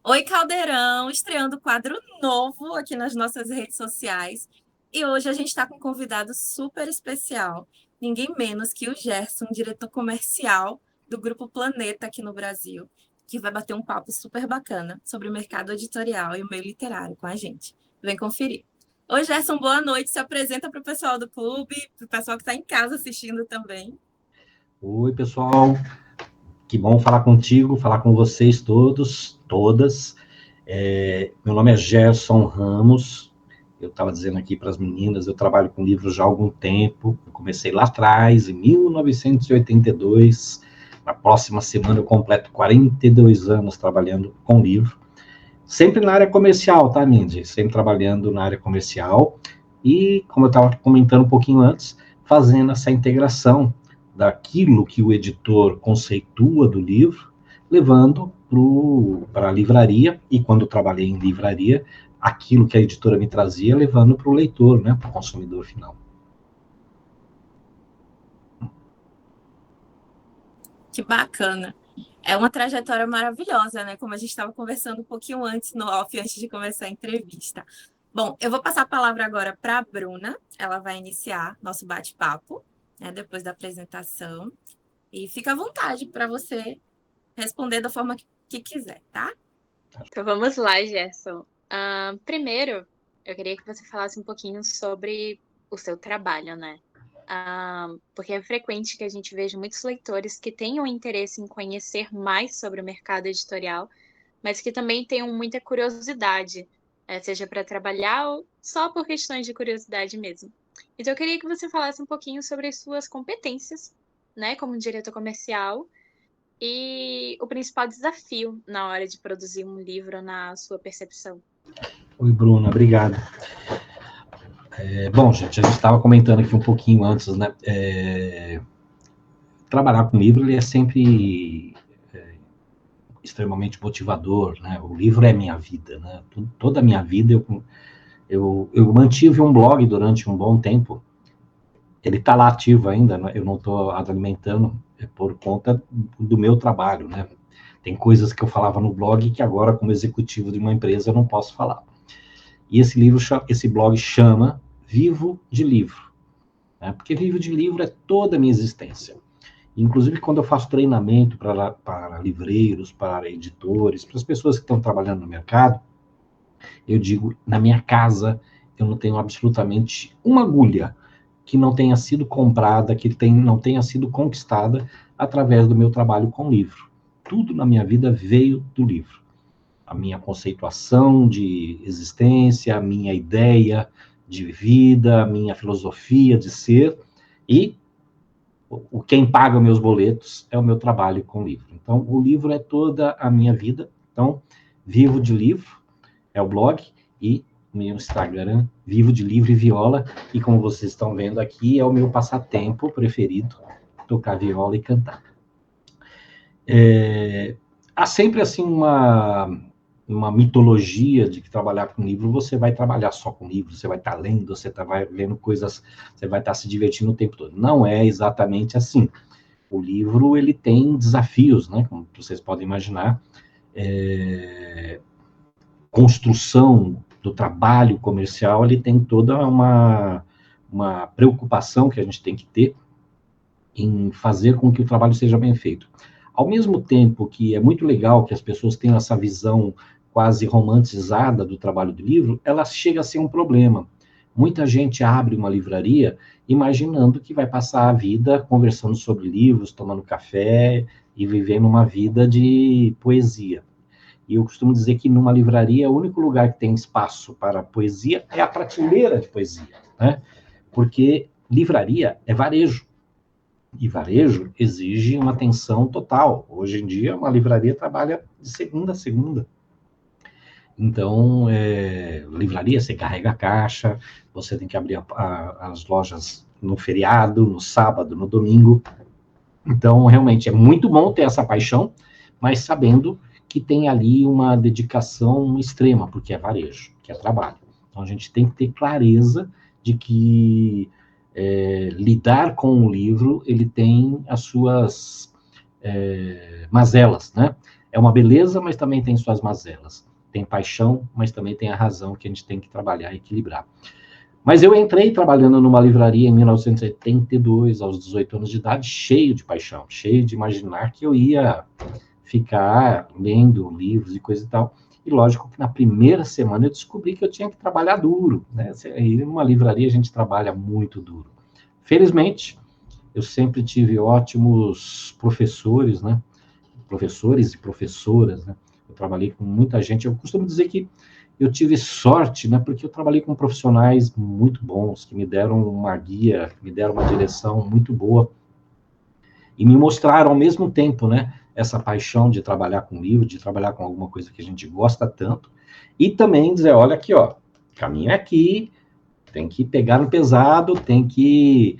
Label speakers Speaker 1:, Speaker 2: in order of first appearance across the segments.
Speaker 1: Oi, Caldeirão, estreando quadro novo aqui nas nossas redes sociais. E hoje a gente está com um convidado super especial, ninguém menos que o Gerson, diretor comercial do Grupo Planeta aqui no Brasil, que vai bater um papo super bacana sobre o mercado editorial e o meio literário com a gente. Vem conferir. Oi, Gerson, boa noite. Se apresenta para o pessoal do clube, para o pessoal que está em casa assistindo também.
Speaker 2: Oi, pessoal. Que bom falar contigo, falar com vocês todos, todas. Meu nome é Gerson Ramos. Eu estava dizendo aqui para as meninas, eu trabalho com livros já há algum tempo. Eu comecei lá atrás, em 1982. Na próxima semana eu completo 42 anos trabalhando com livro. Sempre na área comercial, tá, Mindy? Sempre trabalhando na área comercial. E, como eu estava comentando um pouquinho antes, fazendo essa integração daquilo que o editor conceitua do livro, levando para a livraria, e quando trabalhei em livraria, aquilo que a editora me trazia, levando para o leitor, né, para o consumidor final.
Speaker 1: Que bacana. É uma trajetória maravilhosa, né? Como a gente estava conversando um pouquinho antes no off, antes de começar a entrevista. Bom, eu vou passar a palavra agora para a Bruna. Ela vai iniciar nosso bate-papo, né, depois da apresentação. E fica à vontade para você responder da forma que quiser, tá?
Speaker 3: Então vamos lá, Gerson. Primeiro, eu queria que você falasse um pouquinho sobre o seu trabalho, né? Porque é frequente que a gente veja muitos leitores que tenham interesse em conhecer mais sobre o mercado editorial, mas que também tenham muita curiosidade, seja para trabalhar ou só por questões de curiosidade mesmo. Então eu queria que você falasse um pouquinho sobre as suas competências, né, como diretor comercial e o principal desafio na hora de produzir um livro na sua percepção.
Speaker 2: Oi, Bruna, obrigado. Bom, gente, a gente estava comentando aqui um pouquinho antes, né? Trabalhar com livro, ele é sempre extremamente motivador, né? O livro é minha vida, né? Toda a minha vida eu mantive um blog durante um bom tempo. Ele está lá ativo ainda, né? Eu não estou alimentando por conta do meu trabalho, né? Tem coisas que eu falava no blog que agora, como executivo de uma empresa, eu não posso falar. E esse blog chama Vivo de Livro, né? Porque Vivo de Livro é toda a minha existência. Inclusive, quando eu faço treinamento para livreiros, para editores, para as pessoas que estão trabalhando no mercado, eu digo, na minha casa, eu não tenho absolutamente uma agulha que não tenha sido comprada, não tenha sido conquistada através do meu trabalho com livro. Tudo na minha vida veio do livro. A minha conceituação de existência, a minha ideia de vida, a minha filosofia de ser, e quem paga meus boletos é o meu trabalho com livro. Então, o livro é toda a minha vida. Então, Vivo de Livro é o blog, e meu Instagram, Vivo de Livro e Viola, e como vocês estão vendo aqui, é o meu passatempo preferido, tocar viola e cantar. Há sempre, assim, uma mitologia de que trabalhar com livro, você vai trabalhar só com livro, você vai estar lendo, vai lendo coisas, você vai estar se divertindo o tempo todo. Não é exatamente assim. O livro, ele tem desafios, né? Como vocês podem imaginar. Construção do trabalho comercial, ele tem toda uma preocupação que a gente tem que ter em fazer com que o trabalho seja bem feito. Ao mesmo tempo que é muito legal que as pessoas tenham essa visão quase romantizada do trabalho do livro, ela chega a ser um problema. Muita gente abre uma livraria imaginando que vai passar a vida conversando sobre livros, tomando café e vivendo uma vida de poesia. E eu costumo dizer que numa livraria, o único lugar que tem espaço para poesia é a prateleira de poesia, né? Porque livraria é varejo. E varejo exige uma atenção total. Hoje em dia, uma livraria trabalha de segunda a segunda. Então, livraria, você carrega a caixa, você tem que abrir as lojas no feriado, no sábado, no domingo. Então, realmente, é muito bom ter essa paixão, mas sabendo que tem ali uma dedicação extrema, porque é varejo, que é trabalho. Então, a gente tem que ter clareza de que lidar com o livro, ele tem as suas mazelas, né? É uma beleza, mas também tem suas mazelas. Tem paixão, mas também tem a razão que a gente tem que trabalhar e equilibrar. Mas eu entrei trabalhando numa livraria em 1982, aos 18 anos de idade, cheio de paixão, cheio de imaginar que eu ia ficar lendo livros e coisa e tal. E lógico que na primeira semana eu descobri que eu tinha que trabalhar duro, né? E numa livraria a gente trabalha muito duro. Felizmente, eu sempre tive ótimos professores, né? Professores e professoras, né? Eu trabalhei com muita gente. Eu costumo dizer que eu tive sorte, né? Porque eu trabalhei com profissionais muito bons, que me deram uma guia, me deram uma direção muito boa e me mostraram ao mesmo tempo, né? Essa paixão de trabalhar com livro, de trabalhar com alguma coisa que a gente gosta tanto, e também dizer, olha aqui, ó, caminho é aqui, tem que pegar no pesado, tem que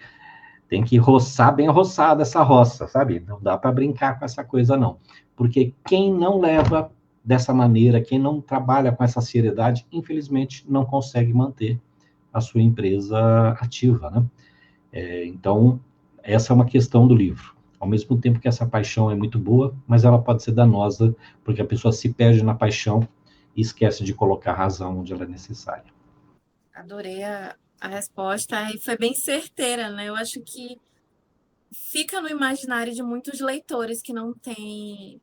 Speaker 2: roçar bem roçada essa roça, sabe? Não dá para brincar com essa coisa, não. Porque quem não leva dessa maneira, quem não trabalha com essa seriedade, infelizmente, não consegue manter a sua empresa ativa, né? Então, essa é uma questão do livro. Ao mesmo tempo que essa paixão é muito boa, mas ela pode ser danosa, porque a pessoa se perde na paixão e esquece de colocar a razão onde ela é necessária.
Speaker 1: Adorei a resposta e foi bem certeira, né? Eu acho que fica no imaginário de muitos leitores que não têm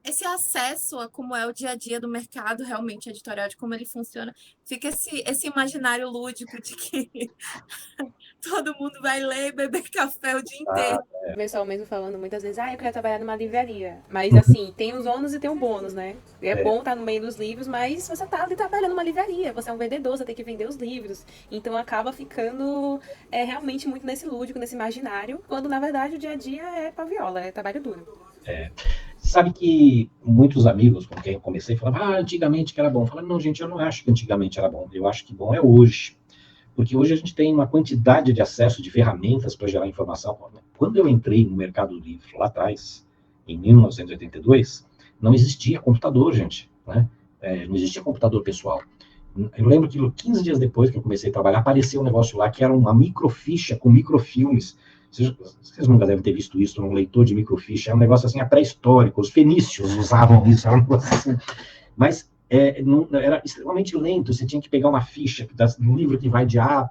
Speaker 1: esse acesso a como é o dia a dia do mercado realmente editorial, de como ele funciona. Fica esse imaginário lúdico de que todo mundo vai ler e beber café o dia inteiro.
Speaker 4: O pessoal mesmo falando muitas vezes, eu quero trabalhar numa livraria. Mas assim, tem os ônus e tem o bônus, né? É bom estar no meio dos livros, mas você tá ali trabalhando numa livraria. Você é um vendedor, você tem que vender os livros. Então acaba ficando realmente muito nesse lúdico, nesse imaginário, quando na verdade o dia a dia é pra viola, é trabalho duro.
Speaker 2: Sabe que muitos amigos com quem eu comecei falavam, antigamente que era bom. Falaram, não, gente, eu não acho que antigamente era bom. Eu acho que bom é hoje. Porque hoje a gente tem uma quantidade de acesso de ferramentas para gerar informação. Quando eu entrei no mercado livre lá atrás, em 1982, não existia computador, gente, né? Não existia computador pessoal. Eu lembro que 15 dias depois que eu comecei a trabalhar, apareceu um negócio lá que era uma microficha com microfilmes. Vocês nunca devem ter visto isso num leitor de microficha. É um negócio assim, pré-histórico. Os fenícios usavam isso. Era um negócio assim. Mas era extremamente lento. Você tinha que pegar uma ficha do livro que vai de A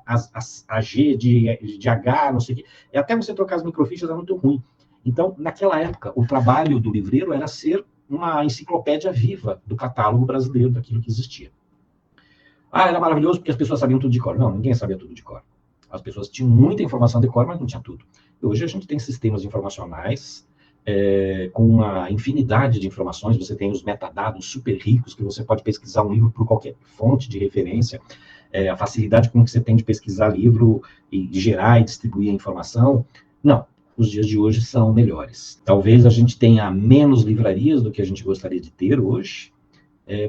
Speaker 2: a G, de H, não sei o quê. E até você trocar as microfichas era muito ruim. Então, naquela época, o trabalho do livreiro era ser uma enciclopédia viva do catálogo brasileiro, daquilo que existia. Era maravilhoso porque as pessoas sabiam tudo de cor. Não, ninguém sabia tudo de cor. As pessoas tinham muita informação de cor, mas não tinha tudo. E hoje a gente tem sistemas informacionais com uma infinidade de informações. Você tem os metadados super ricos, que você pode pesquisar um livro por qualquer fonte de referência. A facilidade com que você tem de pesquisar livro e gerar e distribuir a informação. Não, os dias de hoje são melhores. Talvez a gente tenha menos livrarias do que a gente gostaria de ter hoje,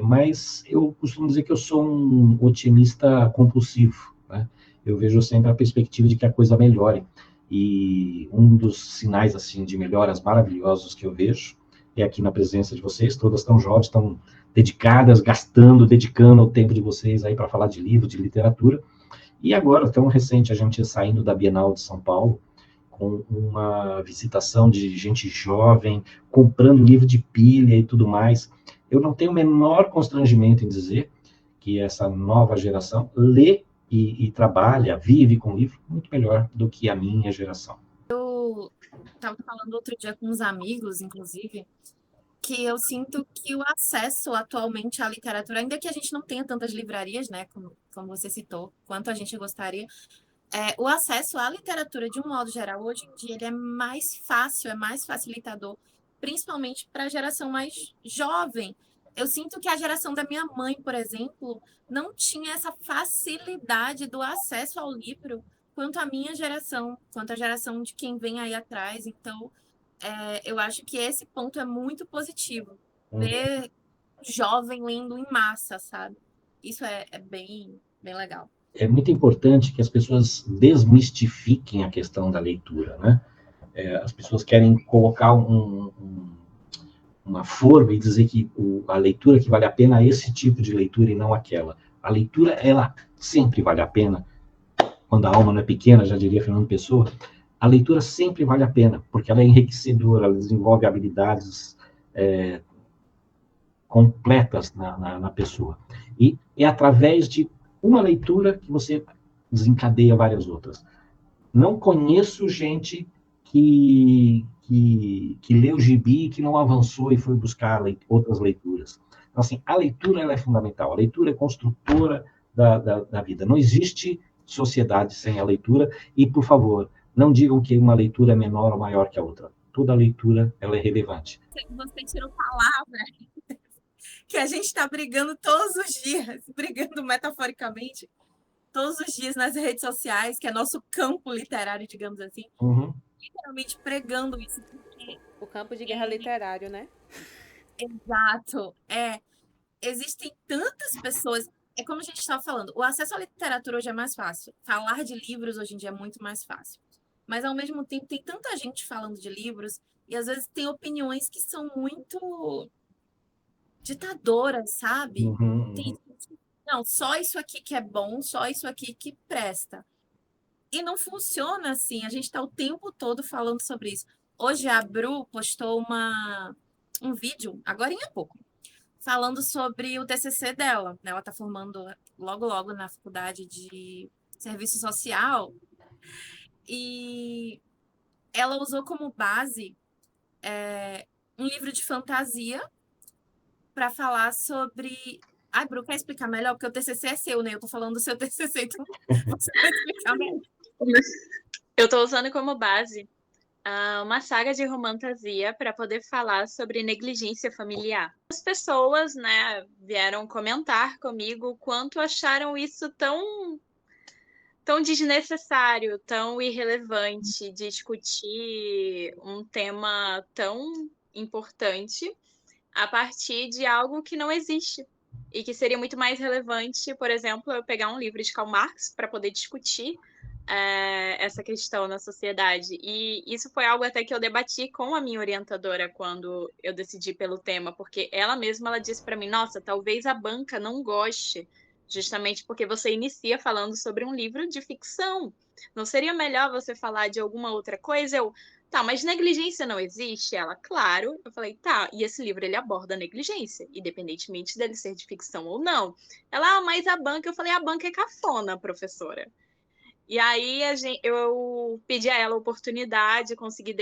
Speaker 2: mas eu costumo dizer que eu sou um otimista compulsivo, né? Eu vejo sempre a perspectiva de que a coisa melhore. E um dos sinais, assim, de melhoras maravilhosos que eu vejo é aqui na presença de vocês. Todas tão jovens, estão dedicadas, dedicando o tempo de vocês aí para falar de livro, de literatura. E agora, tão recente, a gente saindo da Bienal de São Paulo, com uma visitação de gente jovem, comprando livro de pilha e tudo mais. Eu não tenho o menor constrangimento em dizer que essa nova geração lê e trabalha, vive com livro muito melhor do que a minha geração.
Speaker 1: Eu estava falando outro dia com uns amigos, inclusive, que eu sinto que o acesso atualmente à literatura, ainda que a gente não tenha tantas livrarias, né, como você citou, quanto a gente gostaria, o acesso à literatura, de um modo geral, hoje em dia, ele é mais fácil, é mais facilitador, principalmente para a geração mais jovem. Eu sinto que a geração da minha mãe, por exemplo, não tinha essa facilidade do acesso ao livro quanto a minha geração, quanto a geração de quem vem aí atrás. Então, eu acho que esse ponto é muito positivo. Ver jovem lendo em massa, sabe? Isso é bem, bem legal.
Speaker 2: É muito importante que as pessoas desmistifiquem a questão da leitura, né? As pessoas querem colocar uma forma e dizer que a leitura que vale a pena é esse tipo de leitura e não aquela. A leitura, ela sempre vale a pena. Quando a alma não é pequena, já diria Fernando Pessoa, a leitura sempre vale a pena, porque ela é enriquecedora, ela desenvolve habilidades completas na pessoa. E é através de uma leitura que você desencadeia várias outras. Não conheço gente que leu gibi e que não avançou e foi buscar outras leituras. Então, assim, a leitura ela é fundamental. A leitura é construtora da vida. Não existe sociedade sem a leitura. E, por favor, não digam que uma leitura é menor ou maior que a outra. Toda leitura ela é relevante.
Speaker 1: Você tirou palavra que a gente está brigando todos os dias, brigando metaforicamente, todos os dias nas redes sociais, que é nosso campo literário, digamos assim, literalmente pregando isso.
Speaker 4: O campo de guerra literário, né?
Speaker 1: Exato. Existem tantas pessoas. É como a gente estava falando, o acesso à literatura hoje é mais fácil. Falar de livros hoje em dia é muito mais fácil. Mas, ao mesmo tempo, tem tanta gente falando de livros e, às vezes, tem opiniões que são muito ditadoras, sabe? Não, só isso aqui que é bom, só isso aqui que presta. E não funciona assim. A gente está o tempo todo falando sobre isso. Hoje a Bru postou um vídeo, agora há pouco, falando sobre o TCC dela. Ela está formando logo na faculdade de serviço social. E ela usou como base um livro de fantasia para falar sobre... Ai, Bru, quer explicar melhor? Porque o TCC é seu, né? Eu tô falando do seu TCC, então você vai explicar melhor.
Speaker 3: Eu tô usando como base uma saga de romantasia para poder falar sobre negligência familiar. As pessoas, né, vieram comentar comigo o quanto acharam isso tão desnecessário, tão irrelevante, discutir um tema tão importante a partir de algo que não existe. E que seria muito mais relevante, por exemplo, eu pegar um livro de Karl Marx para poder discutir essa questão na sociedade. E isso foi algo até que eu debati com a minha orientadora quando eu decidi pelo tema, porque ela mesma ela disse para mim, nossa, talvez a banca não goste, justamente porque você inicia falando sobre um livro de ficção. Não seria melhor você falar de alguma outra coisa? Tá, mas negligência não existe? Ela, claro. Eu falei, tá, e esse livro ele aborda a negligência, independentemente dele ser de ficção ou não. Ela, mas a banca, eu falei, a banca é cafona, professora. E aí eu pedi a ela a oportunidade, consegui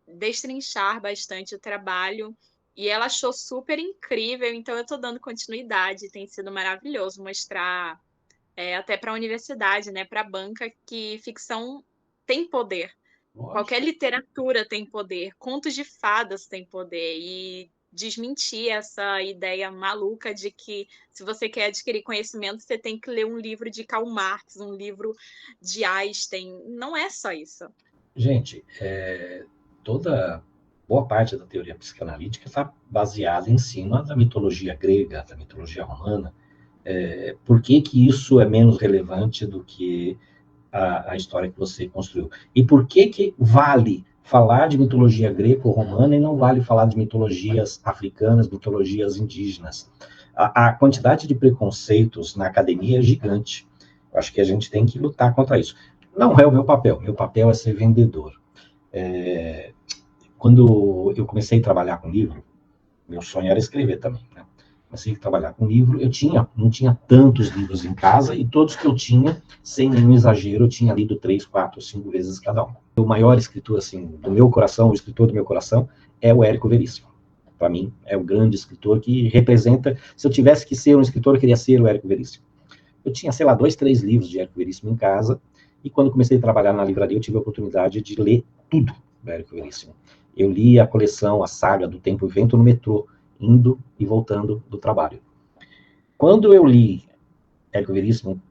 Speaker 3: destrinchar bastante o trabalho, e ela achou super incrível, então eu estou dando continuidade, tem sido maravilhoso mostrar até para a universidade, né, para a banca, que ficção tem poder. Qualquer literatura tem poder, contos de fadas tem poder, e desmentir essa ideia maluca de que se você quer adquirir conhecimento, você tem que ler um livro de Karl Marx, um livro de Einstein. Não é só isso.
Speaker 2: Gente, boa parte da teoria psicanalítica está baseada em cima da mitologia grega, da mitologia romana. Por que isso é menos relevante do que a história que você construiu? E por que vale falar de mitologia greco-romana e não vale falar de mitologias africanas, mitologias indígenas? A quantidade de preconceitos na academia é gigante. Eu acho que a gente tem que lutar contra isso. Não é o meu papel. Meu papel é ser vendedor. Quando eu comecei a trabalhar com livro, meu sonho era escrever também, né? Comecei a trabalhar com livro, não tinha tantos livros em casa, e todos que eu tinha, sem nenhum exagero, eu tinha lido 3, 4, 5 vezes cada um. O maior escritor, assim, do meu coração, o escritor do meu coração, é o Érico Veríssimo. Para mim, é o grande escritor que representa... Se eu tivesse que ser um escritor, eu queria ser o Érico Veríssimo. Eu tinha, sei lá, 2, 3 livros de Érico Veríssimo em casa, e quando comecei a trabalhar na livraria, eu tive a oportunidade de ler tudo do Érico Veríssimo. Eu li a coleção, a saga do Tempo e Vento no metrô, indo e voltando do trabalho. Quando eu li Érico Veríssimo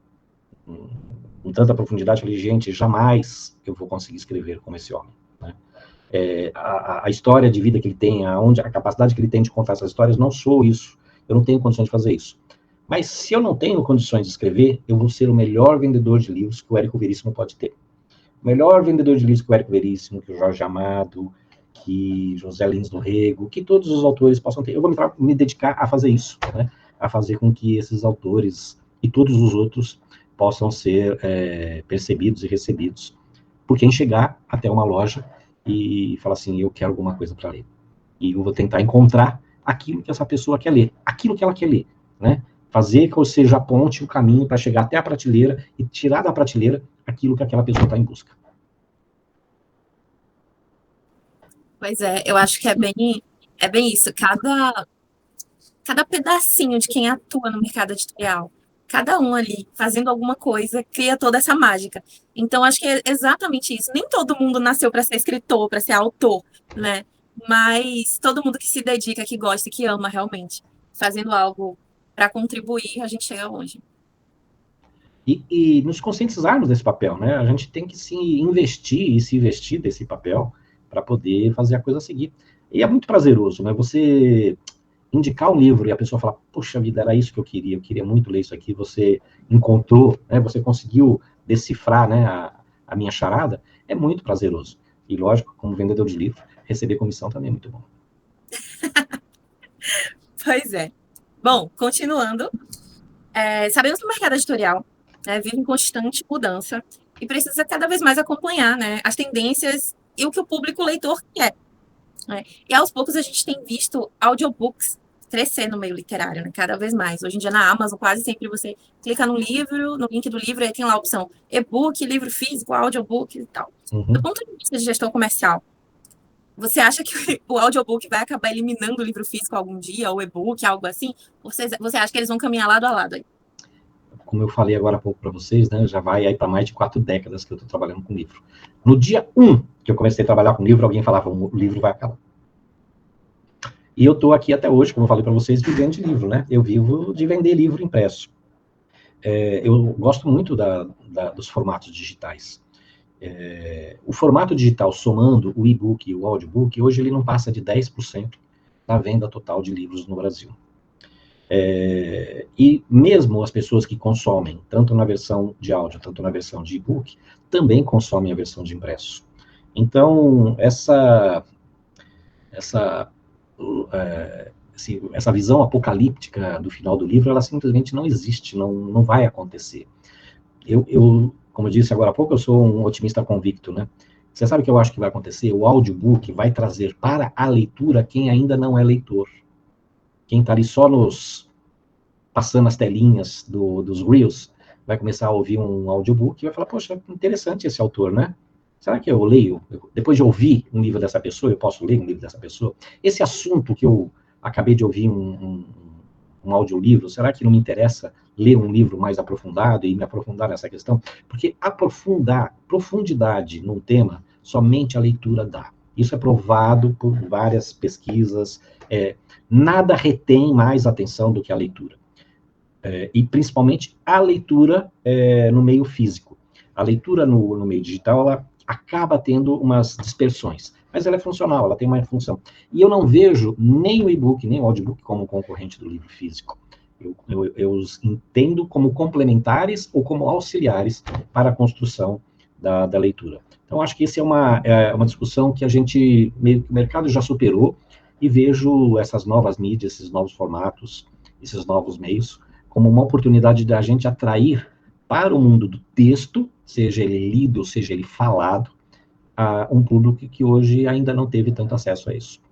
Speaker 2: com tanta profundidade, eu falei, gente, jamais eu vou conseguir escrever como esse homem, né? A história de vida que ele tem, a capacidade que ele tem de contar essas histórias, não sou isso. Eu não tenho condições de fazer isso. Mas se eu não tenho condições de escrever, eu vou ser o melhor vendedor de livros que o Érico Veríssimo pode ter. O melhor vendedor de livros que o Érico Veríssimo, que o Jorge Amado, que José Lins do Rego, que todos os autores possam ter. Eu vou me dedicar a fazer isso, né? A fazer com que esses autores e todos os outros possam ser percebidos e recebidos por quem chegar até uma loja e falar assim, eu quero alguma coisa para ler. E eu vou tentar encontrar aquilo que essa pessoa quer ler, aquilo que ela quer ler, né? Fazer que eu seja a ponte, o caminho para chegar até a prateleira e tirar da prateleira aquilo que aquela pessoa está em busca.
Speaker 1: Pois é, eu acho que é bem isso. Cada pedacinho de quem atua no mercado editorial, cada um ali fazendo alguma coisa, cria toda essa mágica. Então, acho que é exatamente isso. Nem todo mundo nasceu para ser escritor, para ser autor, né? Mas todo mundo que se dedica, que gosta, que ama realmente, fazendo algo para contribuir, a gente chega longe.
Speaker 2: E nos conscientizarmos desse papel, né? A gente tem que se investir desse papel para poder fazer a coisa seguir. E é muito prazeroso, né? Você indicar um livro e a pessoa falar, poxa vida, era isso que eu queria muito ler isso aqui, você encontrou, né? Você conseguiu decifrar, né, a minha charada, é muito prazeroso. E lógico, como vendedor de livro, receber comissão também é muito bom.
Speaker 1: Pois é. Bom, continuando, sabemos que o mercado editorial, né, vive em constante mudança e precisa cada vez mais acompanhar, né, as tendências e o que o público leitor quer, né? E aos poucos a gente tem visto audiobooks crescer no meio literário, né, cada vez mais. Hoje em dia na Amazon quase sempre você clica no livro, no link do livro, e aí tem lá a opção e-book, livro físico, audiobook e tal. Do ponto de vista de gestão comercial, você acha que o audiobook vai acabar eliminando o livro físico algum dia, ou o e-book, algo assim? Você acha que eles vão caminhar lado a lado aí?
Speaker 2: Como eu falei agora há pouco para vocês, né, já vai aí para mais de 4 décadas que eu estou trabalhando com livro. No dia 1 que eu comecei a trabalhar com livro, alguém falava, o livro vai acabar. E eu estou aqui até hoje, como eu falei para vocês, vivendo de livro, né? Eu vivo de vender livro impresso. Eu gosto muito dos formatos digitais. O formato digital, somando o e-book e o audiobook, hoje ele não passa de 10% da venda total de livros no Brasil. E mesmo as pessoas que consomem, tanto na versão de áudio, tanto na versão de e-book, também consomem a versão de impresso. Então, essa visão apocalíptica do final do livro, ela simplesmente não existe, não vai acontecer. Como eu disse agora há pouco, eu sou um otimista convicto, né? Você sabe o que eu acho que vai acontecer? O audiobook vai trazer para a leitura quem ainda não é leitor. Quem está ali só passando as telinhas dos Reels, vai começar a ouvir um audiobook e vai falar, poxa, interessante esse autor, né? Será que eu leio? Depois de ouvir um livro dessa pessoa, eu posso ler um livro dessa pessoa? Esse assunto que eu acabei de ouvir um audiolivro, será que não me interessa ler um livro mais aprofundado e me aprofundar nessa questão? Porque profundidade num tema, somente a leitura dá. Isso é provado por várias pesquisas. Nada retém mais atenção do que a leitura. E principalmente a leitura no meio físico. A leitura no meio digital, ela acaba tendo umas dispersões, mas ela é funcional, ela tem uma função. E eu não vejo nem o e-book, nem o audiobook como concorrente do livro físico. Eu os entendo como complementares ou como auxiliares para a construção da leitura. Então, acho que essa é uma discussão que meio que o mercado já superou, e vejo essas novas mídias, esses novos formatos, esses novos meios, como uma oportunidade da gente atrair para o mundo do texto, seja ele lido, seja ele falado, a um público que hoje ainda não teve tanto acesso a isso.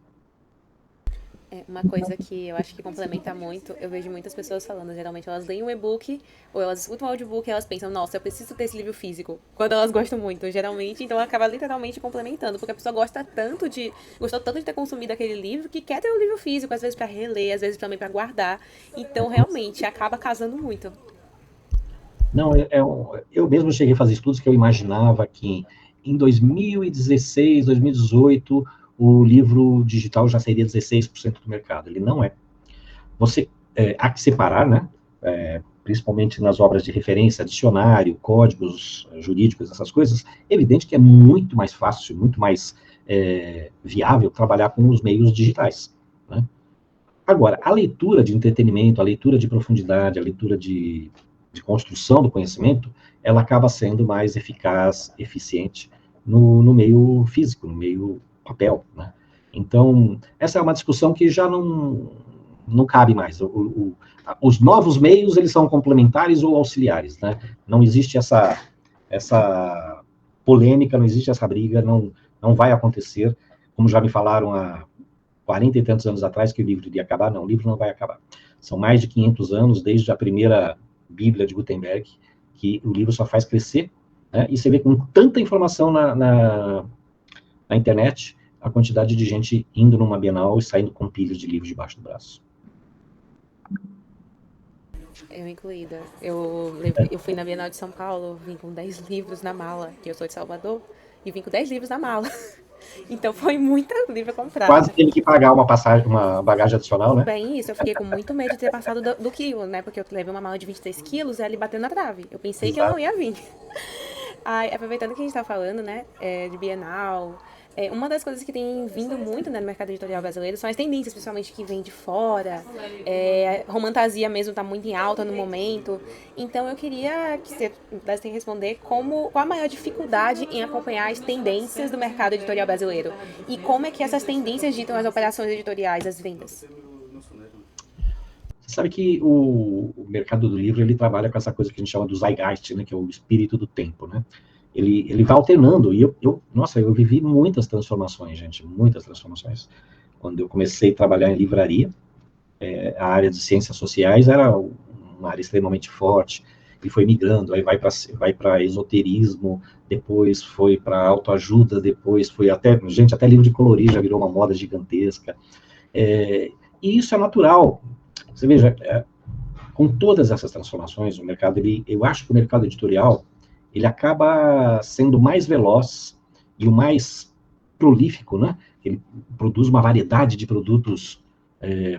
Speaker 4: Uma coisa que eu acho que complementa muito, eu vejo muitas pessoas falando, geralmente elas leem um e-book, ou elas escutam um audiobook e elas pensam, nossa, eu preciso ter esse livro físico, quando elas gostam muito, geralmente, então acaba literalmente complementando, porque a pessoa gostou tanto de ter consumido aquele livro, que quer ter um livro físico, às vezes para reler, às vezes também para guardar, então realmente acaba casando muito.
Speaker 2: Não, eu mesmo cheguei a fazer estudos que eu imaginava que em 2016, 2018, o livro digital já seria 16% do mercado. Ele não é. Há que separar, né? Principalmente nas obras de referência, dicionário, códigos jurídicos, essas coisas. É evidente que é muito mais fácil, muito mais viável trabalhar com os meios digitais, né? Agora, a leitura de entretenimento, a leitura de profundidade, a leitura de construção do conhecimento, ela acaba sendo mais eficaz, eficiente no meio físico, no meio papel, né? Então, essa é uma discussão que já não cabe mais. Os novos meios, eles são complementares ou auxiliares, né? Não existe essa polêmica, não existe essa briga, não vai acontecer, como já me falaram há 40 e tantos anos atrás que o livro iria acabar. Não, o livro não vai acabar. São mais de 500 anos, desde a primeira Bíblia de Gutenberg, que o livro só faz crescer, né? E você vê com tanta informação na internet, a quantidade de gente indo numa Bienal e saindo com pilhas de livros debaixo do braço.
Speaker 4: Eu incluída. Eu fui na Bienal de São Paulo, vim com 10 livros na mala, que eu sou de Salvador, e vim com 10 livros na mala. Então foi muita livro comprado.
Speaker 2: Quase teve que pagar uma bagagem adicional, né?
Speaker 4: Bem, isso, eu fiquei com muito medo de ter passado do quilo, né? Porque eu levei uma mala de 23 quilos e ali batendo na trave. Eu pensei
Speaker 2: Exato.
Speaker 4: que eu não ia vir. Aí, aproveitando que a gente tá falando, né, de Bienal, uma das coisas que tem vindo muito, né, no mercado editorial brasileiro são as tendências, principalmente que vem de fora. Romantasia mesmo tá muito em alta no momento. Então eu queria que você pudesse responder qual a maior dificuldade em acompanhar as tendências do mercado editorial brasileiro. E como é que essas tendências ditam as operações editoriais, as vendas?
Speaker 2: Você sabe que o mercado do livro, ele trabalha com essa coisa que a gente chama do zeitgeist, né, que é o espírito do tempo, né? Ele vai alternando, e eu vivi muitas transformações, gente, muitas transformações. Quando eu comecei a trabalhar em livraria, a área de ciências sociais era uma área extremamente forte, e foi migrando, aí vai para esoterismo, depois foi para autoajuda, depois foi até livro de colorir já virou uma moda gigantesca, e isso é natural. Você veja, com todas essas transformações, o mercado, eu acho que o mercado editorial, ele acaba sendo mais veloz e o mais prolífico, né? Ele produz uma variedade de produtos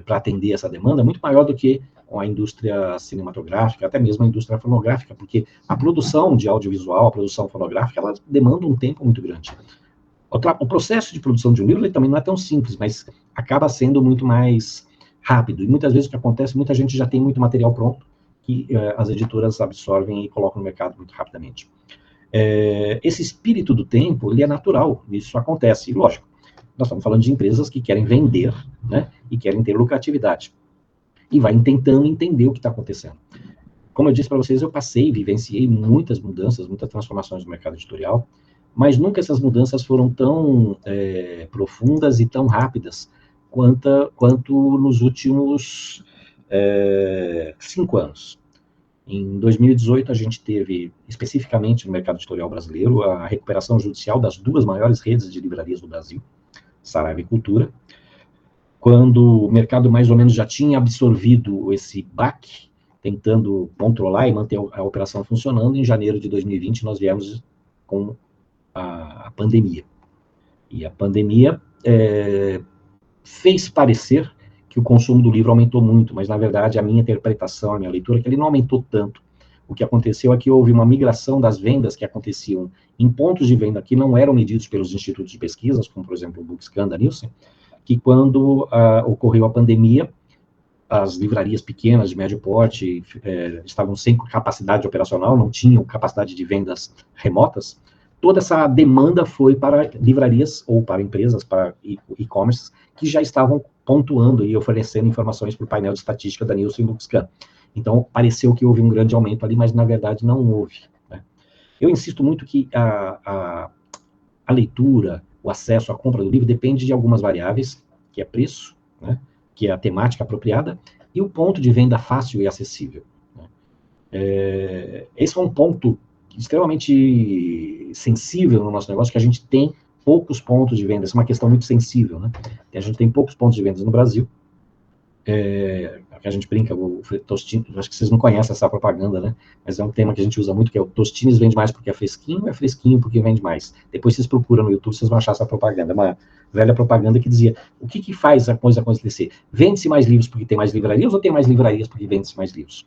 Speaker 2: para atender essa demanda muito maior do que a indústria cinematográfica, até mesmo a indústria fonográfica, porque a produção de audiovisual, a produção fonográfica, ela demanda um tempo muito grande. O processo de produção de um livro ele também não é tão simples, mas acaba sendo muito mais rápido. E muitas vezes o que acontece, muita gente já tem muito material pronto, que as editoras absorvem e colocam no mercado muito rapidamente. Esse espírito do tempo, ele é natural, isso acontece. E, lógico, nós estamos falando de empresas que querem vender, né, e querem ter lucratividade. E vai tentando entender o que está acontecendo. Como eu disse para vocês, eu vivenciei muitas mudanças, muitas transformações no mercado editorial, mas nunca essas mudanças foram tão profundas e tão rápidas quanto nos últimos 5 anos. Em 2018, a gente teve, especificamente no mercado editorial brasileiro, a recuperação judicial das 2 maiores redes de livrarias do Brasil, Saraiva e Cultura, quando o mercado mais ou menos já tinha absorvido esse baque, tentando controlar e manter a operação funcionando. Em janeiro de 2020, nós viemos com a pandemia. E a pandemia fez parecer que o consumo do livro aumentou muito, mas, na verdade, a minha interpretação, a minha leitura, é que ele não aumentou tanto. O que aconteceu é que houve uma migração das vendas que aconteciam em pontos de venda que não eram medidos pelos institutos de pesquisas, como, por exemplo, o Bookscan da Nielsen, que quando ocorreu a pandemia, as livrarias pequenas, de médio porte, estavam sem capacidade operacional, não tinham capacidade de vendas remotas. Toda essa demanda foi para livrarias ou para empresas, para e-commerce, que já estavam pontuando e oferecendo informações para o painel de estatística da Nielsen e Bookscan. Então, pareceu que houve um grande aumento ali, mas, na verdade, não houve, né? Eu insisto muito que a leitura, o acesso à compra do livro depende de algumas variáveis, que é preço, né, que é a temática apropriada, e o ponto de venda fácil e acessível, né? Esse é um ponto extremamente sensível no nosso negócio, que a gente tem poucos pontos de venda. Essa é uma questão muito sensível, né? A gente tem poucos pontos de venda no Brasil. A gente brinca, o Tostines, acho que vocês não conhecem essa propaganda, né? Mas é um tema que a gente usa muito, que é o Tostines vende mais porque é fresquinho porque vende mais. Depois vocês procuram no YouTube, vocês vão achar essa propaganda. É uma velha propaganda que dizia, o que faz a coisa acontecer? Vende-se mais livros porque tem mais livrarias ou tem mais livrarias porque vende-se mais livros?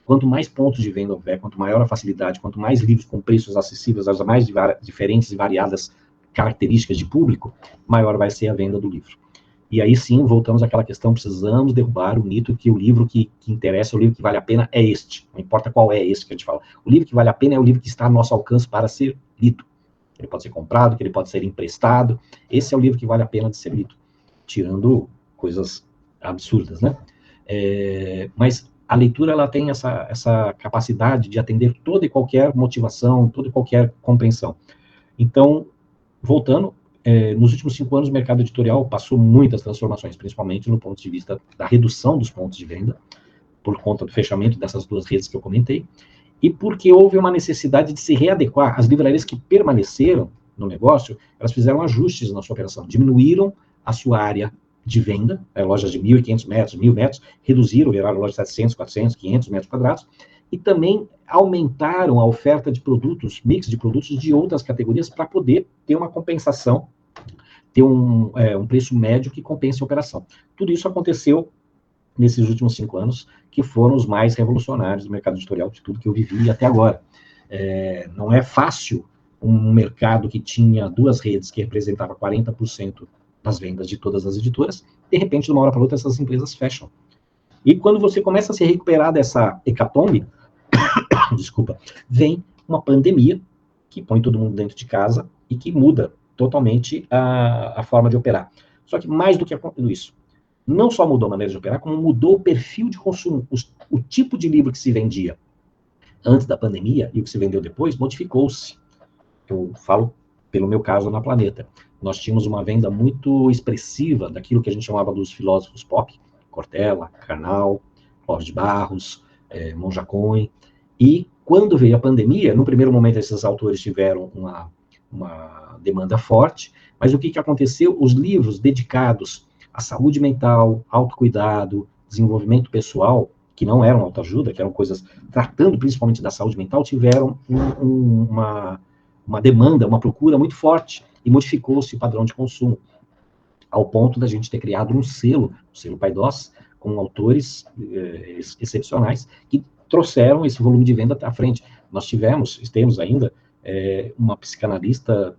Speaker 2: Quanto mais pontos de venda houver, quanto maior a facilidade, quanto mais livros com preços acessíveis, as mais diferentes e variadas características de público, maior vai ser a venda do livro. E aí sim, voltamos àquela questão, precisamos derrubar o mito que o livro que interessa, o livro que vale a pena é este. Não importa qual é esse que a gente fala. O livro que vale a pena é o livro que está ao nosso alcance para ser lido. Ele pode ser comprado, que ele pode ser emprestado. Esse é o livro que vale a pena de ser lido. Tirando coisas absurdas, né? Mas a leitura, ela tem essa capacidade de atender toda e qualquer motivação, toda e qualquer compreensão. Então, voltando, nos últimos 5 anos, o mercado editorial passou muitas transformações, principalmente no ponto de vista da redução dos pontos de venda, por conta do fechamento dessas 2 redes que eu comentei, e porque houve uma necessidade de se readequar. As livrarias que permaneceram no negócio, elas fizeram ajustes na sua operação, diminuíram a sua área de venda, lojas de 1.500 metros, 1.000 metros, reduziram, viraram lojas de 700, 400, 500 metros quadrados, e também aumentaram a oferta de produtos, mix de produtos de outras categorias, para poder ter uma compensação, ter um preço médio que compense a operação. Tudo isso aconteceu nesses últimos 5 anos, que foram os mais revolucionários do mercado editorial, de tudo que eu vivi até agora. Não é fácil um mercado que tinha 2 redes, que representava 40% das vendas de todas as editoras, de repente, de uma hora para outra, essas empresas fecham. E quando você começa a se recuperar dessa hecatombe, desculpa, vem uma pandemia que põe todo mundo dentro de casa e que muda totalmente a forma de operar. Só que mais do que isso, não só mudou a maneira de operar, como mudou o perfil de consumo. O tipo de livro que se vendia antes da pandemia e o que se vendeu depois modificou-se. Eu falo pelo meu caso na Planeta. Nós tínhamos uma venda muito expressiva daquilo que a gente chamava dos filósofos pop, Cortella, Karnal, Clóvis de Barros, Monja Cohen. E quando veio a pandemia, no primeiro momento esses autores tiveram uma demanda forte, mas o que aconteceu? Os livros dedicados à saúde mental, autocuidado, desenvolvimento pessoal, que não eram autoajuda, que eram coisas tratando principalmente da saúde mental, tiveram uma demanda, uma procura muito forte, e modificou-se o padrão de consumo, ao ponto da gente ter criado um selo, o selo Paidós, com autores excepcionais, que trouxeram esse volume de venda à frente. Nós temos ainda, uma psicanalista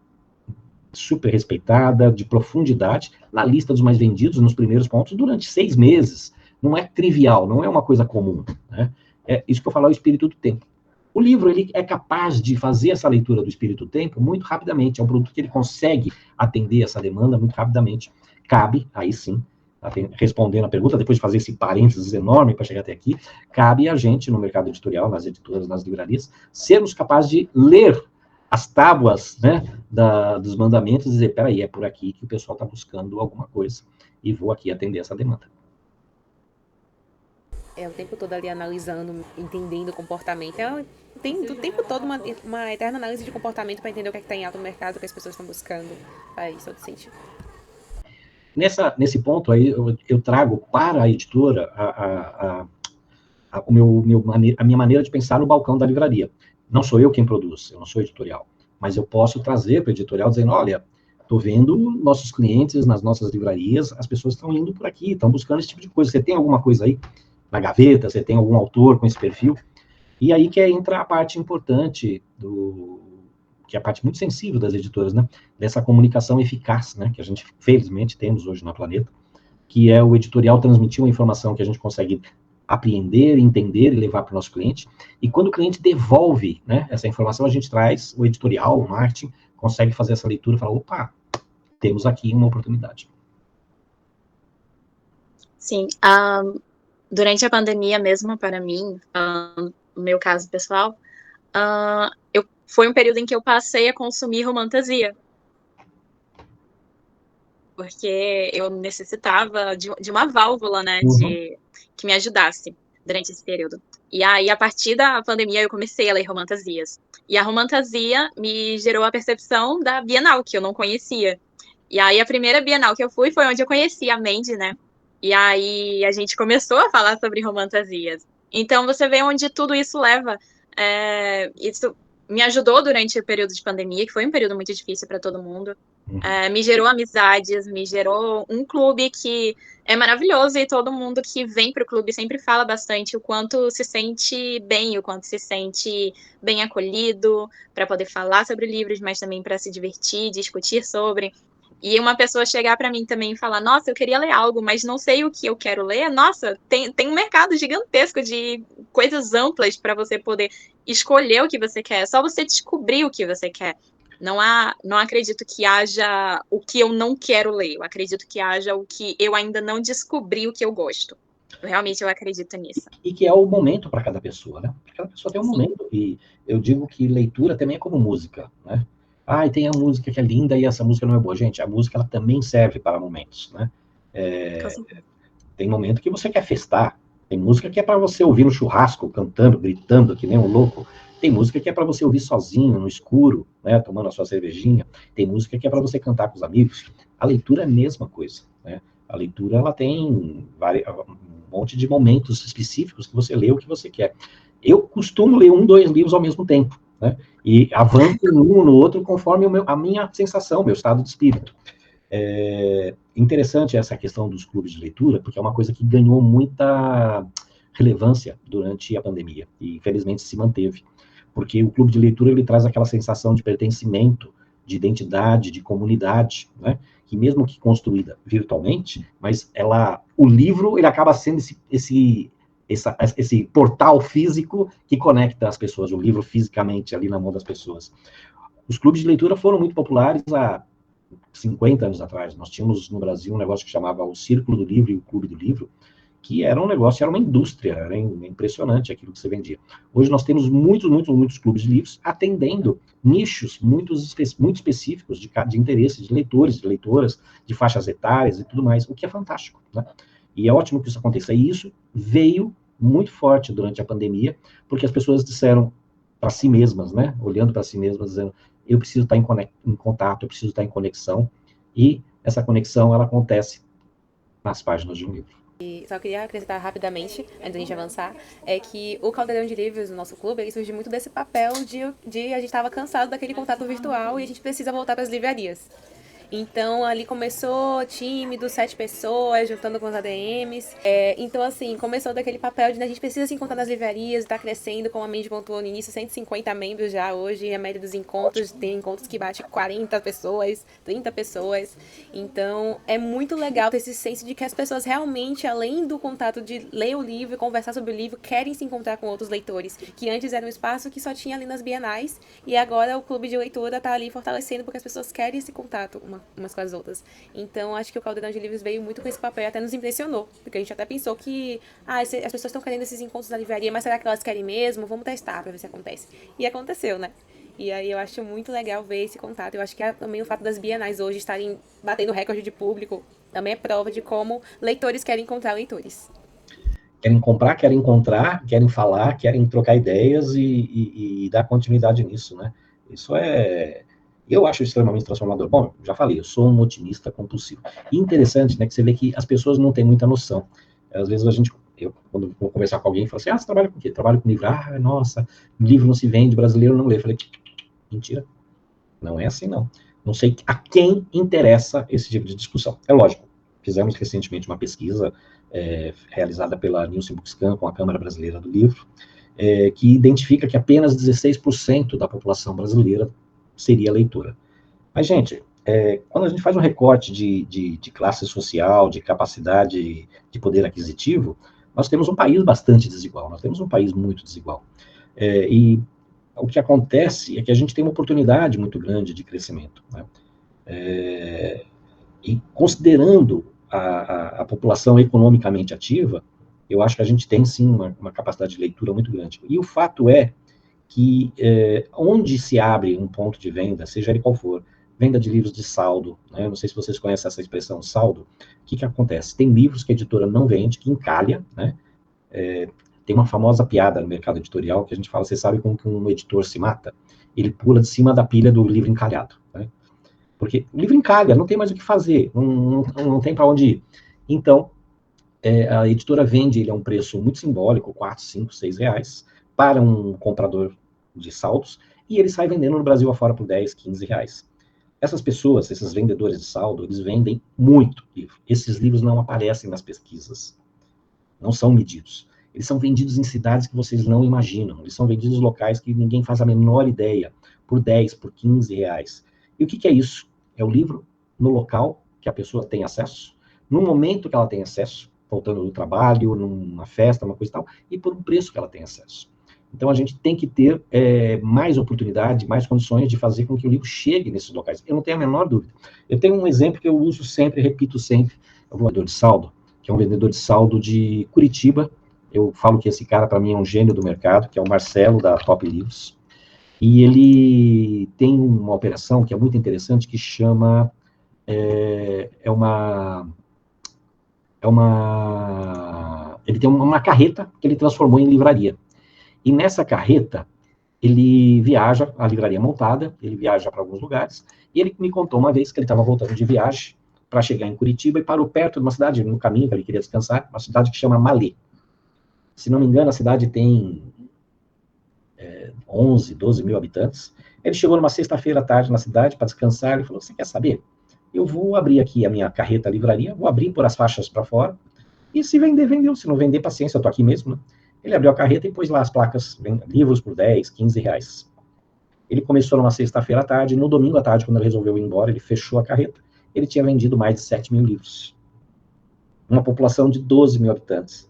Speaker 2: super respeitada, de profundidade, na lista dos mais vendidos, nos primeiros pontos, durante 6 meses. Não é trivial, não é uma coisa comum, né? Isso que eu falo é o espírito do tempo. O livro, ele é capaz de fazer essa leitura do espírito do tempo muito rapidamente, é um produto que ele consegue atender essa demanda muito rapidamente. Cabe, aí sim, respondendo a pergunta, depois de fazer esse parênteses enorme para chegar até aqui, cabe a gente, no mercado editorial, nas editoras, nas livrarias, sermos capazes de ler as tábuas, né, dos mandamentos e dizer, peraí, é por aqui que o pessoal está buscando alguma coisa, e vou aqui atender essa demanda.
Speaker 4: O tempo todo ali analisando, entendendo o comportamento. Tem o tempo todo uma eterna análise de comportamento para entender o que está em alta no mercado, o que as pessoas estão buscando. Faz todo sentido.
Speaker 2: Nesse ponto aí, eu trago para a editora a minha maneira de pensar no balcão da livraria. Não sou eu quem produz, eu não sou editorial, mas eu posso trazer para o editorial dizendo, olha, estou vendo nossos clientes nas nossas livrarias, as pessoas estão indo por aqui, estão buscando esse tipo de coisa. Você tem alguma coisa aí na gaveta? Você tem algum autor com esse perfil? E aí que entra a parte importante, que é a parte muito sensível das editoras, né? Dessa comunicação eficaz, né? Que a gente, felizmente, temos hoje na Planeta, que é o editorial transmitir uma informação que a gente consegue apreender, entender e levar para o nosso cliente. E quando o cliente devolve, né, essa informação, a gente traz o editorial, o marketing, consegue fazer essa leitura e falar, opa, temos aqui uma oportunidade.
Speaker 3: Sim, durante a pandemia mesmo, para mim, no meu caso pessoal, foi um período em que eu passei a consumir romantasia. Porque eu necessitava de uma válvula, né, que me ajudasse durante esse período. E aí, a partir da pandemia, eu comecei a ler romantasias. E a romantasia me gerou a percepção da Bienal, que eu não conhecia. E aí, a primeira Bienal que eu fui foi onde eu conheci a Mandy, né? E aí, a gente começou a falar sobre romantasias. Então, você vê onde tudo isso leva. Isso me ajudou durante o período de pandemia, que foi um período muito difícil para todo mundo. Me gerou amizades, me gerou um clube que é maravilhoso, e todo mundo que vem para o clube sempre fala bastante o quanto se sente bem, o quanto se sente bem acolhido, para poder falar sobre livros, mas também para se divertir, discutir sobre. E uma pessoa chegar para mim também e falar, nossa, eu queria ler algo, mas não sei o que eu quero ler. Nossa, tem um mercado gigantesco de coisas amplas para você poder escolher o que você quer. É só você descobrir o que você quer. Não acredito que haja o que eu não quero ler. Eu acredito que haja o que eu ainda não descobri o que eu gosto. Realmente eu acredito nisso.
Speaker 2: E que é o momento para cada pessoa, né? Cada pessoa tem um momento. E eu digo que leitura também é como música, né? Ah, e tem a música que é linda e essa música não é boa. Gente, a música ela também serve para momentos, né? Tem momento que você quer festar, tem música que é para você ouvir no churrasco, cantando, gritando, que nem um louco. Tem música que é para você ouvir sozinho, no escuro, né, tomando a sua cervejinha. Tem música que é para você cantar com os amigos. A leitura é a mesma coisa, né? A leitura ela tem um monte de momentos específicos que você lê o que você quer. Eu costumo ler 1, 2 livros ao mesmo tempo, né? E avanço um no outro conforme a minha sensação, meu estado de espírito. É interessante essa questão dos clubes de leitura, porque é uma coisa que ganhou muita relevância durante a pandemia, e infelizmente se manteve, porque o clube de leitura ele traz aquela sensação de pertencimento, de identidade, de comunidade, né? Que mesmo que construída virtualmente, mas o livro ele acaba sendo esse portal físico que conecta as pessoas, o livro fisicamente ali na mão das pessoas. Os clubes de leitura foram muito populares há 50 anos atrás. Nós tínhamos no Brasil um negócio que chamava o Círculo do Livro e o Clube do Livro, que era um negócio, era uma indústria, era impressionante aquilo que você vendia. Hoje nós temos muitos clubes de livros atendendo nichos muito específicos de interesse de leitores, de leitoras, de faixas etárias e tudo mais, o que é fantástico, né? E é ótimo que isso aconteça. E isso veio muito forte durante a pandemia, porque as pessoas disseram para si mesmas, né, olhando para si mesmas, dizendo, eu preciso estar em contato, eu preciso estar em conexão, e essa conexão, ela acontece nas páginas de um livro.
Speaker 4: E só queria acrescentar rapidamente, antes da gente avançar, é que o Caldeirão de Livros, no nosso clube, ele surgiu muito desse papel de a gente estava cansado daquele contato virtual e a gente precisa voltar para as livrarias. Então, ali começou tímido, 7 pessoas, juntando com os ADMs. Então, assim, começou daquele papel de a gente precisa se encontrar nas livrarias, está crescendo, como a Mandy pontuou no início, 150 membros já hoje. A média dos encontros, tem encontros que bate 40 pessoas, 30 pessoas. Então, é muito legal ter esse senso de que as pessoas realmente, além do contato de ler o livro, conversar sobre o livro, querem se encontrar com outros leitores, que antes era um espaço que só tinha ali nas bienais, e agora o clube de leitura está ali fortalecendo porque as pessoas querem esse contato umas com as outras. Então, acho que o Caldeirão de Livros veio muito com esse papel e até nos impressionou, porque a gente até pensou que as pessoas estão querendo esses encontros na livraria, mas será que elas querem mesmo? Vamos testar pra ver se acontece. E aconteceu, né? E aí eu acho muito legal ver esse contato. Eu acho que também o fato das bienais hoje estarem batendo recorde de público também é prova de como leitores querem encontrar leitores.
Speaker 2: Querem comprar, querem encontrar, querem falar, querem trocar ideias e dar continuidade nisso, né? Isso eu acho extremamente transformador. Bom, já falei, eu sou um otimista compulsivo. E interessante, né, que você vê que as pessoas não têm muita noção. Às vezes eu quando vou conversar com alguém, falo assim, você trabalha com o quê? Trabalho com livro. Ah, nossa, livro não se vende, brasileiro não lê. Eu falei, mentira, não é assim não. Não sei a quem interessa esse tipo de discussão. É lógico, fizemos recentemente uma pesquisa realizada pela Nielsen Bookscan com a Câmara Brasileira do Livro, que identifica que apenas 16% da população brasileira seria leitora. Mas, gente, quando a gente faz um recorte de classe social, de capacidade de poder aquisitivo, nós temos um país bastante desigual, nós temos um país muito desigual. E o que acontece é que a gente tem uma oportunidade muito grande de crescimento, né? E considerando a população economicamente ativa, eu acho que a gente tem, sim, uma capacidade de leitura muito grande. E o fato é que onde se abre um ponto de venda, seja ele qual for, venda de livros de saldo, né? Não sei se vocês conhecem essa expressão saldo, o que acontece? Tem livros que a editora não vende, que encalha, né? Tem uma famosa piada no mercado editorial que a gente fala, você sabe como que um editor se mata? Ele pula de cima da pilha do livro encalhado, né? Porque o livro encalha, não tem mais o que fazer, não tem para onde ir. Então, a editora vende ele a um preço muito simbólico, 4, 5, 6 reais, para um comprador de saldos, e ele sai vendendo no Brasil afora por 10, 15 reais. Essas pessoas, esses vendedores de saldo, eles vendem muito livro. Esses livros não aparecem nas pesquisas, não são medidos. Eles são vendidos em cidades que vocês não imaginam, eles são vendidos em locais que ninguém faz a menor ideia, por 10, por 15 reais. E o que é isso? É o livro no local que a pessoa tem acesso, no momento que ela tem acesso, voltando do trabalho, numa festa, uma coisa e tal, e por um preço que ela tem acesso. Então, a gente tem que ter mais oportunidade, mais condições de fazer com que o livro chegue nesses locais. Eu não tenho a menor dúvida. Eu tenho um exemplo que eu uso sempre, repito sempre, é o vendedor de saldo, que é um vendedor de saldo de Curitiba. Eu falo que esse cara, para mim, é um gênio do mercado, que é o Marcelo, da Top Livros. E ele tem uma operação que é muito interessante, que chama... Ele tem uma carreta que ele transformou em livraria. E nessa carreta, ele viaja, a livraria montada, ele viaja para alguns lugares, e ele me contou uma vez que ele estava voltando de viagem para chegar em Curitiba e parou perto de uma cidade, no caminho que ele queria descansar, uma cidade que chama Malê. Se não me engano, a cidade tem 11, 12 mil habitantes. Ele chegou numa sexta-feira à tarde na cidade para descansar, ele falou, você quer saber? Eu vou abrir aqui a minha carreta livraria, vou abrir, pôr as faixas para fora, e se vender, vendeu. Se não vender, paciência, eu tô aqui mesmo, né? Ele abriu a carreta e pôs lá as placas, livros por 10, 15 reais. Ele começou numa sexta-feira à tarde, no domingo à tarde, quando ele resolveu ir embora, ele fechou a carreta, ele tinha vendido mais de 7 mil livros. Uma população de 12 mil habitantes.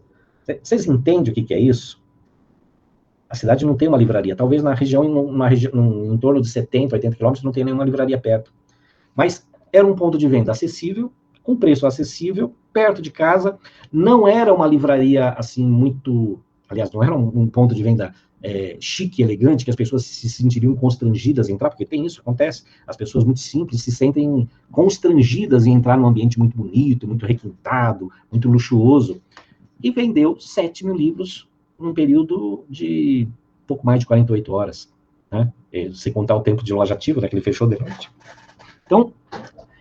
Speaker 2: Vocês entendem o que é isso? A cidade não tem uma livraria. Talvez na região, em torno de 70, 80 quilômetros, não tenha nenhuma livraria perto. Mas era um ponto de venda acessível, com preço acessível, perto de casa. Não era uma livraria, assim, muito... Aliás, não era um ponto de venda chique, elegante, que as pessoas se sentiriam constrangidas em entrar, porque tem isso, acontece. As pessoas muito simples se sentem constrangidas em entrar num ambiente muito bonito, muito requintado, muito luxuoso. E vendeu 7 mil livros num período de pouco mais de 48 horas. Né? Se contar o tempo de loja ativa, né, que ele fechou de noite. Então,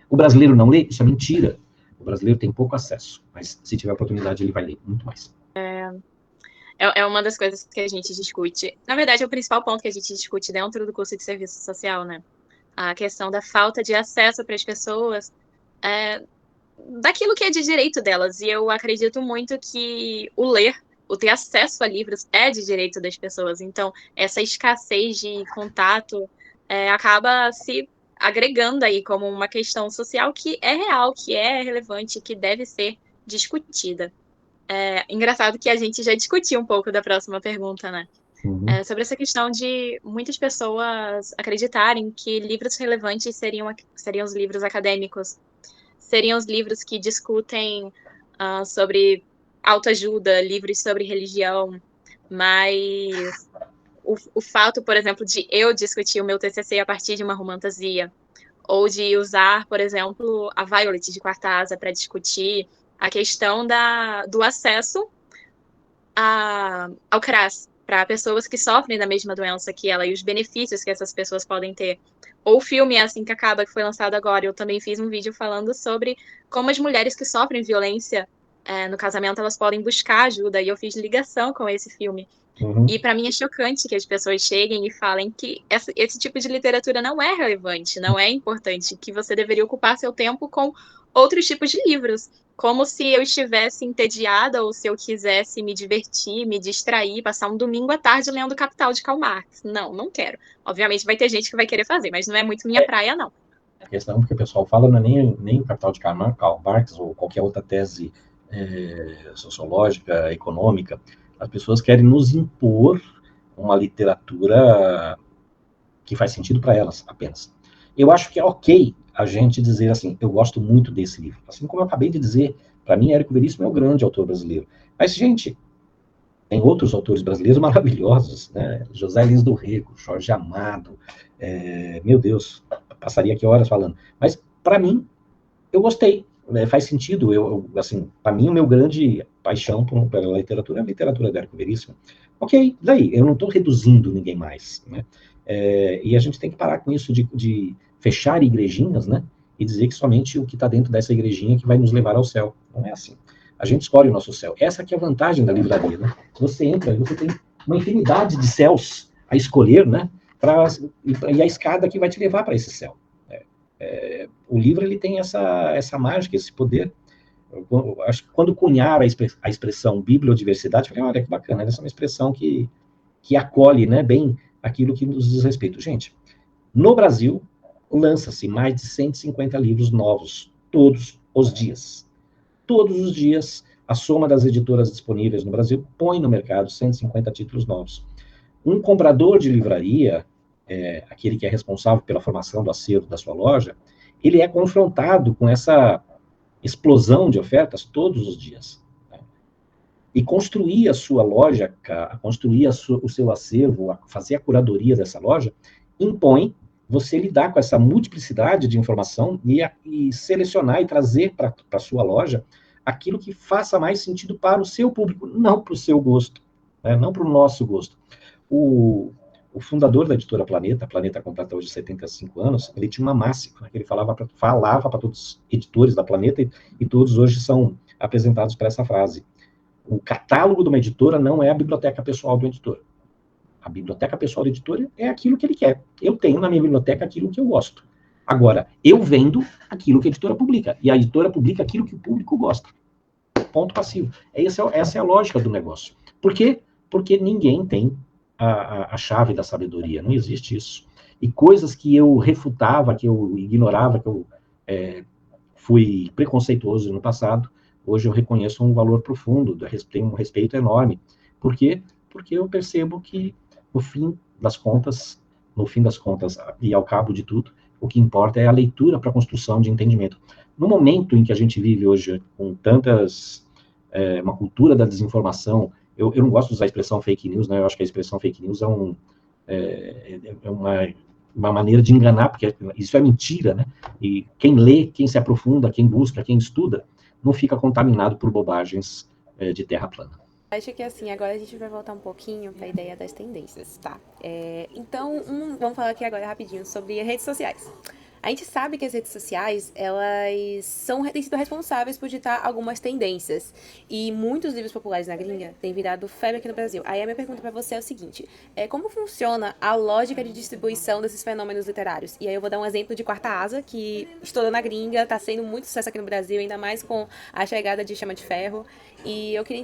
Speaker 2: o brasileiro não lê? Isso é mentira. O brasileiro tem pouco acesso, mas se tiver oportunidade, ele vai ler muito mais.
Speaker 3: É uma das coisas que a gente discute. Na verdade, é o principal ponto que a gente discute dentro do curso de serviço social, né? A questão da falta de acesso para as pessoas daquilo que é de direito delas. E eu acredito muito que o ter acesso a livros é de direito das pessoas. Então, essa escassez de contato acaba se agregando aí como uma questão social que é real, que é relevante, que deve ser discutida. Engraçado que a gente já discutiu um pouco da próxima pergunta, né?
Speaker 2: Uhum.
Speaker 3: Sobre essa questão de muitas pessoas acreditarem que livros relevantes seriam os livros acadêmicos, seriam os livros que discutem sobre autoajuda, livros sobre religião, mas o fato, por exemplo, de eu discutir o meu TCC a partir de uma romantasia, ou de usar, por exemplo, a Violet de Quarta Asa para discutir a questão do acesso ao CRAS para pessoas que sofrem da mesma doença que ela e os benefícios que essas pessoas podem ter. Ou o filme Assim que Acaba, que foi lançado agora, eu também fiz um vídeo falando sobre como as mulheres que sofrem violência no casamento, elas podem buscar ajuda, e eu fiz ligação com esse filme.
Speaker 2: Uhum.
Speaker 3: E para mim é chocante que as pessoas cheguem e falem que esse tipo de literatura não é relevante, não é importante, que você deveria ocupar seu tempo com outros tipos de livros, como se eu estivesse entediada ou se eu quisesse me divertir, me distrair, passar um domingo à tarde lendo Capital de Karl Marx. Não quero. Obviamente vai ter gente que vai querer fazer, mas não é muito minha praia, não.
Speaker 2: A questão que o pessoal fala não é nem o Capital de Karl Marx ou qualquer outra tese sociológica, econômica. As pessoas querem nos impor uma literatura que faz sentido para elas apenas. Eu acho que é ok a gente dizer assim, eu gosto muito desse livro. Assim como eu acabei de dizer, para mim, Érico Veríssimo é o grande autor brasileiro. Mas, gente, tem outros autores brasileiros maravilhosos, né? José Lins do Rego, Jorge Amado, meu Deus, passaria aqui horas falando. Mas, para mim, eu gostei. Faz sentido, assim, para mim, o meu grande paixão pela literatura é a literatura de Érico Veríssimo. Ok, daí, eu não estou reduzindo ninguém mais, né? E a gente tem que parar com isso de fechar igrejinhas, né? E dizer que somente o que está dentro dessa igrejinha que vai nos levar ao céu. Não é assim. A gente escolhe o nosso céu. Essa que é a vantagem da livraria, né? Você entra e você tem uma infinidade de céus a escolher, né? E a escada que vai te levar para esse céu. O livro ele tem essa mágica, esse poder. Eu acho que quando cunharam a expressão bibliodiversidade, eu falei, olha que bacana, essa é uma expressão que acolhe, né, bem aquilo que nos diz respeito. Gente, no Brasil, lança-se mais de 150 livros novos, todos os dias. Todos os dias, a soma das editoras disponíveis no Brasil põe no mercado 150 títulos novos. Um comprador de livraria, aquele que é responsável pela formação do acervo da sua loja, ele é confrontado com essa explosão de ofertas todos os dias. e construir a sua loja, construir o seu acervo, fazer a curadoria dessa loja, impõe você lidar com essa multiplicidade de informação e selecionar e trazer para a sua loja aquilo que faça mais sentido para o seu público, não para o seu gosto, né? Não para o nosso gosto. O fundador da editora Planeta, a Planeta completa hoje 75 anos, ele tinha uma máxima, que ele falava para todos os editores da Planeta, e todos hoje são apresentados para essa frase. O catálogo de uma editora não é a biblioteca pessoal do editor. A biblioteca pessoal do editor é aquilo que ele quer. Eu tenho na minha biblioteca aquilo que eu gosto. Agora, eu vendo aquilo que a editora publica, e a editora publica aquilo que o público gosta. Ponto passivo. Essa é a lógica do negócio. Por quê? Porque ninguém tem a chave da sabedoria. Não existe isso. E coisas que eu refutava, que eu ignorava, que eu fui preconceituoso no passado, hoje eu reconheço um valor profundo, tenho um respeito enorme. Por quê? Porque eu percebo que, no fim das contas, e ao cabo de tudo, o que importa é a leitura para a construção de entendimento. No momento em que a gente vive hoje com uma cultura da desinformação, eu não gosto de usar a expressão fake news, né? Eu acho que a expressão fake news é uma maneira de enganar, porque isso é mentira, né? E quem lê, quem se aprofunda, quem busca, quem estuda, não fica contaminado por bobagens de terra plana.
Speaker 4: Acho que assim, agora a gente vai voltar um pouquinho para a ideia das tendências, tá? Então, vamos falar aqui agora rapidinho sobre as redes sociais. A gente sabe que as redes sociais, elas têm sido responsáveis por ditar algumas tendências. E muitos livros populares na gringa têm virado febre aqui no Brasil. Aí a minha pergunta para você é o seguinte, como funciona a lógica de distribuição desses fenômenos literários? E aí eu vou dar um exemplo de Quarta Asa, que estourou na gringa, está sendo muito sucesso aqui no Brasil, ainda mais com a chegada de Chama de Ferro. E a gente queria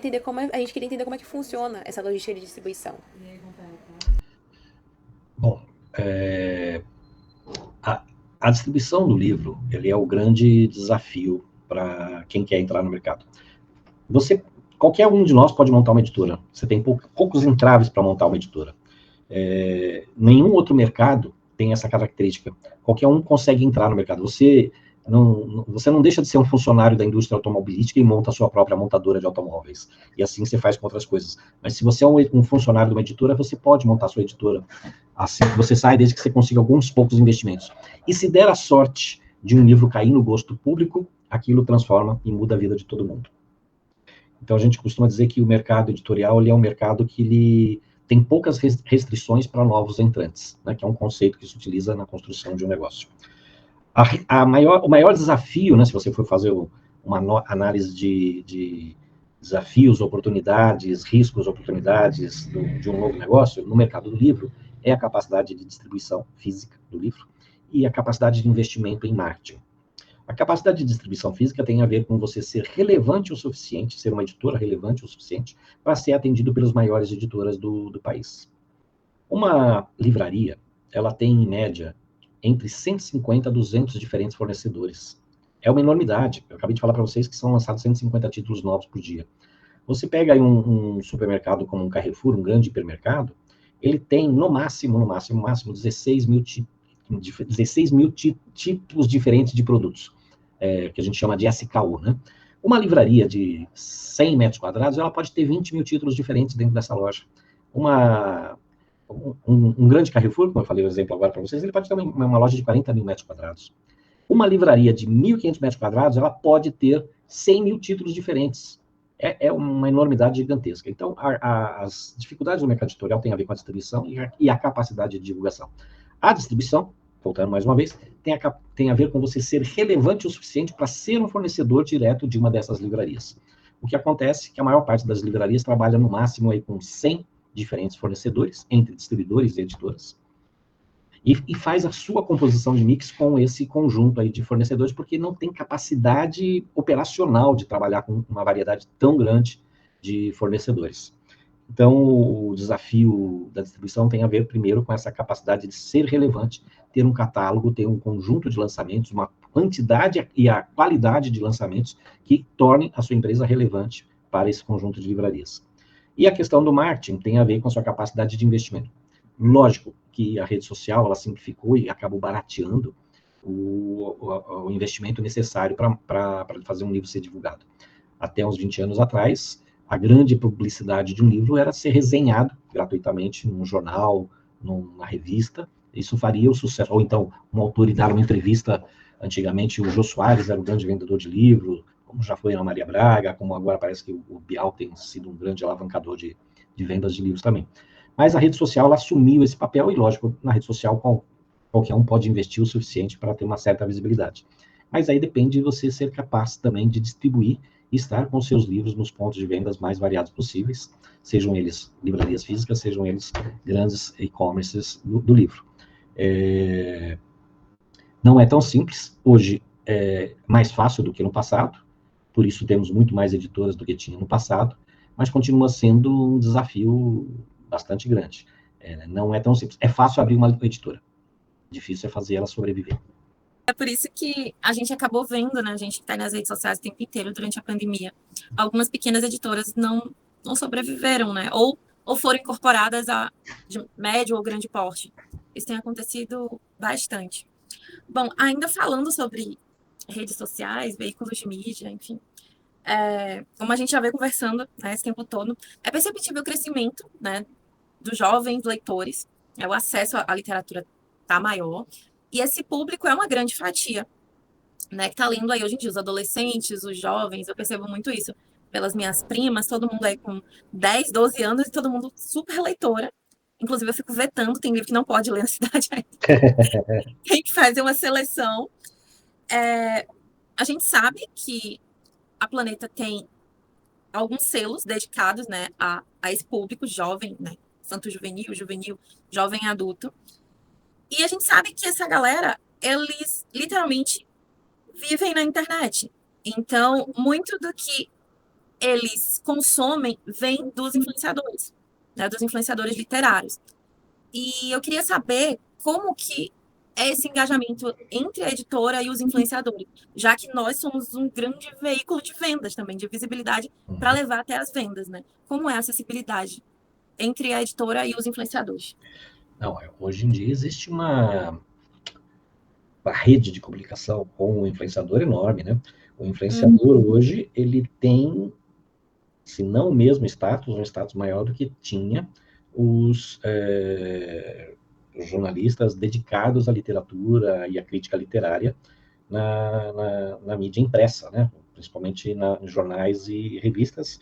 Speaker 4: entender como é que funciona essa logística de distribuição.
Speaker 2: Bom, a distribuição do livro, ele é o grande desafio para quem quer entrar no mercado. Qualquer um de nós pode montar uma editora. Você tem poucos entraves para montar uma editora. Nenhum outro mercado tem essa característica. Qualquer um consegue entrar no mercado. Você não deixa de ser um funcionário da indústria automobilística e monta a sua própria montadora de automóveis. E assim você faz com outras coisas. Mas se você é um funcionário de uma editora, você pode montar a sua editora. Assim você sai desde que você consiga alguns poucos investimentos. E se der a sorte de um livro cair no gosto público, aquilo transforma e muda a vida de todo mundo. Então a gente costuma dizer que o mercado editorial ele é um mercado que ele tem poucas restrições para novos entrantes, né, que é um conceito que se utiliza na construção de um negócio. O maior desafio, né, se você for fazer uma análise de desafios, oportunidades, riscos, oportunidades de um novo negócio no mercado do livro, é a capacidade de distribuição física do livro e a capacidade de investimento em marketing. A capacidade de distribuição física tem a ver com você ser relevante o suficiente, ser uma editora relevante o suficiente, para ser atendido pelas maiores editoras do país. Uma livraria, ela tem, em média, entre 150 a 200 diferentes fornecedores. É uma enormidade. Eu acabei de falar para vocês que são lançados 150 títulos novos por dia. Você pega aí um supermercado como um Carrefour, um grande hipermercado, ele tem, no máximo, 16 mil tipos diferentes de produtos, que a gente chama de SKU, né? Uma livraria de 100 metros quadrados, ela pode ter 20 mil títulos diferentes dentro dessa loja. Um grande Carrefour, como eu falei o exemplo agora para vocês, ele pode ter uma loja de 40 mil metros quadrados. Uma livraria de 1.500 metros quadrados, ela pode ter 100 mil títulos diferentes. É uma enormidade gigantesca. Então, as dificuldades do mercado editorial têm a ver com a distribuição e a capacidade de divulgação. A distribuição, voltando mais uma vez, tem a ver com você ser relevante o suficiente para ser um fornecedor direto de uma dessas livrarias. O que acontece é que a maior parte das livrarias trabalha no máximo aí com 100 diferentes fornecedores, entre distribuidores e editoras, e faz a sua composição de mix com esse conjunto aí de fornecedores, porque não tem capacidade operacional de trabalhar com uma variedade tão grande de fornecedores. Então, o desafio da distribuição tem a ver, primeiro, com essa capacidade de ser relevante, ter um catálogo, ter um conjunto de lançamentos, uma quantidade e a qualidade de lançamentos que tornem a sua empresa relevante para esse conjunto de livrarias. E a questão do marketing tem a ver com a sua capacidade de investimento. Lógico que a rede social, ela simplificou e acabou barateando o investimento necessário para fazer um livro ser divulgado. Até uns 20 anos atrás, a grande publicidade de um livro era ser resenhado gratuitamente num jornal, numa revista. Isso faria o sucesso. Ou então, um autor ir dar uma entrevista. Antigamente, o Jô Soares era um grande vendedor de livros, como já foi a Maria Braga, como agora parece que o Bial tem sido um grande alavancador de vendas de livros também. Mas a rede social, ela assumiu esse papel, e lógico, na rede social qualquer um pode investir o suficiente para ter uma certa visibilidade. Mas aí depende de você ser capaz também de distribuir e estar com seus livros nos pontos de vendas mais variados possíveis, sejam eles livrarias físicas, sejam eles grandes e-commerces do livro. Não é tão simples. Hoje é mais fácil do que no passado, por isso temos muito mais editoras do que tinha no passado, mas continua sendo um desafio bastante grande. Não é tão simples. É fácil abrir uma editora, difícil é fazer ela sobreviver.
Speaker 1: É por isso que a gente acabou vendo, né? A gente está nas redes sociais o tempo inteiro durante a pandemia. Algumas pequenas editoras não sobreviveram, né? Ou foram incorporadas de médio ou grande porte. Isso tem acontecido bastante. Bom, ainda falando sobre redes sociais, veículos de mídia, enfim. Como a gente já veio conversando, né, esse tempo todo, é perceptível o crescimento, né, dos jovens leitores. O acesso à literatura está maior. E esse público é uma grande fatia, né, que está lendo aí hoje em dia, os adolescentes, os jovens, eu percebo muito isso pelas minhas primas, todo mundo aí com 10, 12 anos e todo mundo super leitora. Inclusive, eu fico vetando, tem livro que não pode ler na cidade ainda. Tem que fazer uma seleção. A gente sabe que a Planeta tem alguns selos dedicados, né, a esse público jovem, né, infanto juvenil, jovem adulto. E a gente sabe que essa galera, eles literalmente vivem na internet. Então, muito do que eles consomem vem dos influenciadores, né, dos influenciadores literários. E eu queria saber como que é esse engajamento entre a editora e os influenciadores, já que nós somos um grande veículo de vendas também, de visibilidade para levar até as vendas, né? Como é a acessibilidade entre a editora e os influenciadores?
Speaker 2: Não, hoje em dia existe uma rede de comunicação com o influenciador enorme, né? O influenciador hoje, ele tem, se não o mesmo status, um status maior do que tinha os jornalistas dedicados à literatura e à crítica literária na mídia impressa, né? Principalmente em jornais e revistas.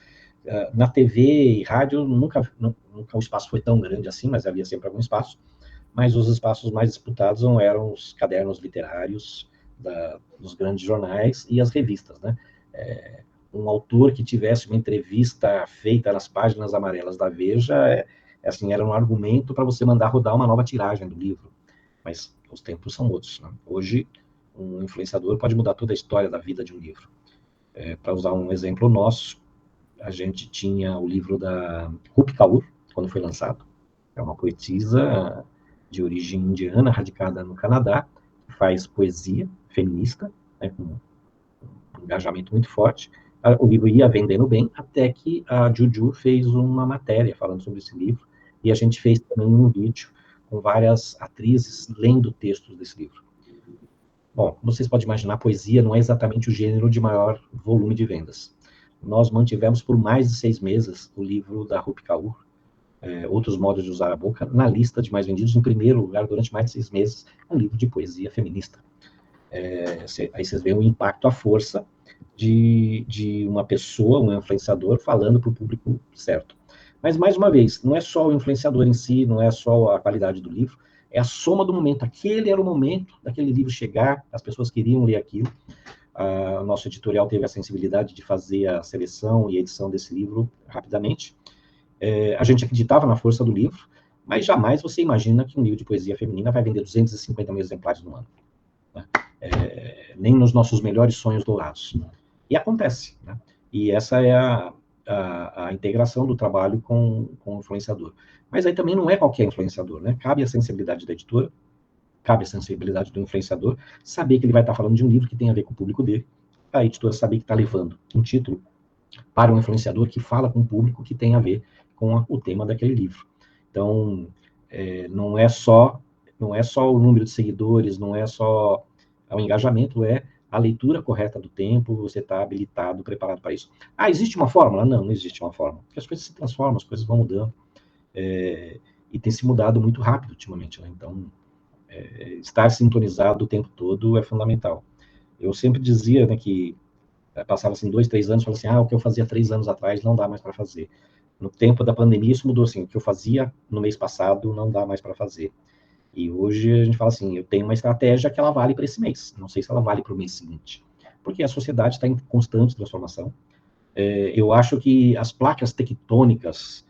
Speaker 2: Na TV e rádio, nunca o espaço foi tão grande assim, mas havia sempre algum espaço. Mas os espaços mais disputados eram os cadernos literários dos grandes jornais e as revistas, né? Um autor que tivesse uma entrevista feita nas páginas amarelas da Veja, assim, era um argumento para você mandar rodar uma nova tiragem do livro. Mas os tempos são outros, né? Hoje, um influenciador pode mudar toda a história da vida de um livro. Para usar um exemplo nosso, a gente tinha o livro da Rupi Kaur, quando foi lançado. É uma poetisa de origem indiana, radicada no Canadá, que faz poesia feminista, né, com um engajamento muito forte. O livro ia vendendo bem, até que a Juju fez uma matéria falando sobre esse livro, e a gente fez também um vídeo com várias atrizes lendo textos desse livro. Bom, vocês podem imaginar, poesia não é exatamente o gênero de maior volume de vendas. Nós mantivemos por mais de 6 meses o livro da Rupi Kaur, Outros Modos de Usar a Boca, na lista de mais vendidos, em primeiro lugar, durante mais de 6 meses, um livro de poesia feminista. Aí vocês veem o impacto, a força de uma pessoa, um influenciador, falando para o público certo. Mas, mais uma vez, não é só o influenciador em si, não é só a qualidade do livro, é a soma do momento. Aquele era o momento daquele livro chegar, as pessoas queriam ler aquilo. A nossa editorial teve a sensibilidade de fazer a seleção e edição desse livro rapidamente. A gente acreditava na força do livro, mas jamais você imagina que um livro de poesia feminina vai vender 250 mil exemplares no ano. Né? Nem nos nossos melhores sonhos dourados. E acontece. Né? E essa é a integração do trabalho com o influenciador. Mas aí também não é qualquer influenciador. Né? Cabe a sensibilidade da editora, cabe a sensibilidade do influenciador, saber que ele vai estar falando de um livro que tem a ver com o público dele, a editora saber que está levando um título para um influenciador que fala com o público que tem a ver com o tema daquele livro. Então, não é só o número de seguidores, não é só o engajamento, é a leitura correta do tempo, você está habilitado, preparado para isso. Existe uma fórmula? Não, não existe uma fórmula. Porque as coisas se transformam, as coisas vão mudando. E tem se mudado muito rápido ultimamente, né? Então, estar sintonizado o tempo todo é fundamental. Eu sempre dizia, né, que passava assim 2, 3 anos, falava assim, o que eu fazia 3 anos atrás não dá mais para fazer. No tempo da pandemia isso mudou assim, o que eu fazia no mês passado não dá mais para fazer. E hoje a gente fala assim, eu tenho uma estratégia que ela vale para esse mês, não sei se ela vale para o mês seguinte, porque a sociedade está em constante transformação. Eu acho que as placas tectônicas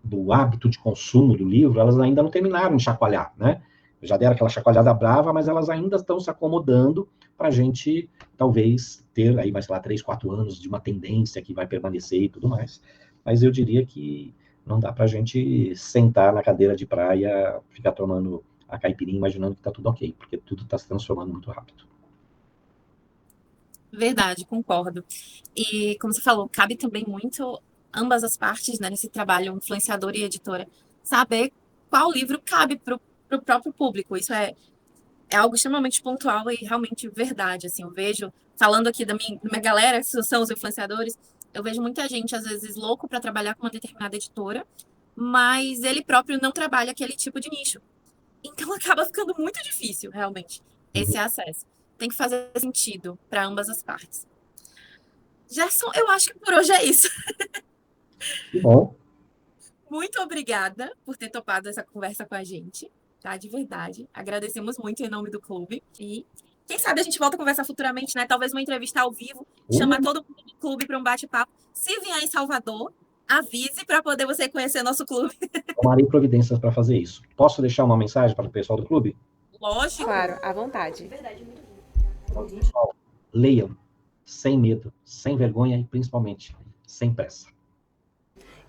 Speaker 2: do hábito de consumo do livro, elas ainda não terminaram de chacoalhar, né? Já deram aquela chacoalhada brava, mas elas ainda estão se acomodando para a gente, talvez, ter aí, mais, sei lá, 3, 4 anos de uma tendência que vai permanecer e tudo mais. Mas eu diria que não dá para a gente sentar na cadeira de praia, ficar tomando a caipirinha, imaginando que está tudo ok, porque tudo está se transformando muito rápido.
Speaker 1: Verdade, concordo. E como você falou, cabe também muito ambas as partes, né, nesse trabalho, influenciador e editora, saber qual livro cabe para o próprio público. Isso é algo extremamente pontual e realmente verdade. Assim, eu vejo, falando aqui da minha galera, que são os influenciadores, eu vejo muita gente, às vezes, louco para trabalhar com uma determinada editora, mas ele próprio não trabalha aquele tipo de nicho. Então acaba ficando muito difícil, realmente, esse acesso. Tem que fazer sentido para ambas as partes. Gerson, eu acho que por hoje é isso.
Speaker 2: Bom,
Speaker 1: Muito obrigada por ter topado essa conversa com a gente, tá? De verdade. Agradecemos muito em nome do clube. E quem sabe a gente volta a conversar futuramente, né? Talvez uma entrevista ao vivo, chamar todo mundo do clube para um bate-papo. Se vier em Salvador, avise para poder você conhecer nosso clube.
Speaker 2: tomarei providências para fazer isso. Posso deixar uma mensagem para o pessoal do clube?
Speaker 1: Lógico.
Speaker 4: Claro, à vontade.
Speaker 2: Pessoal, leiam, sem medo, sem vergonha e principalmente sem pressa.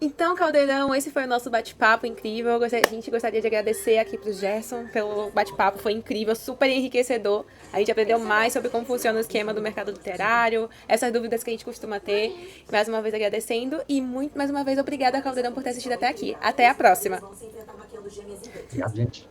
Speaker 4: Então, Caldeirão, esse foi o nosso bate-papo incrível. A gente gostaria de agradecer aqui pro Gerson pelo bate-papo, foi incrível, super enriquecedor. A gente aprendeu mais sobre como funciona o esquema do mercado literário, essas dúvidas que a gente costuma ter. Mais uma vez agradecendo e mais uma vez obrigada, Caldeirão, por ter assistido até aqui. Até a próxima.
Speaker 2: Obrigado, gente.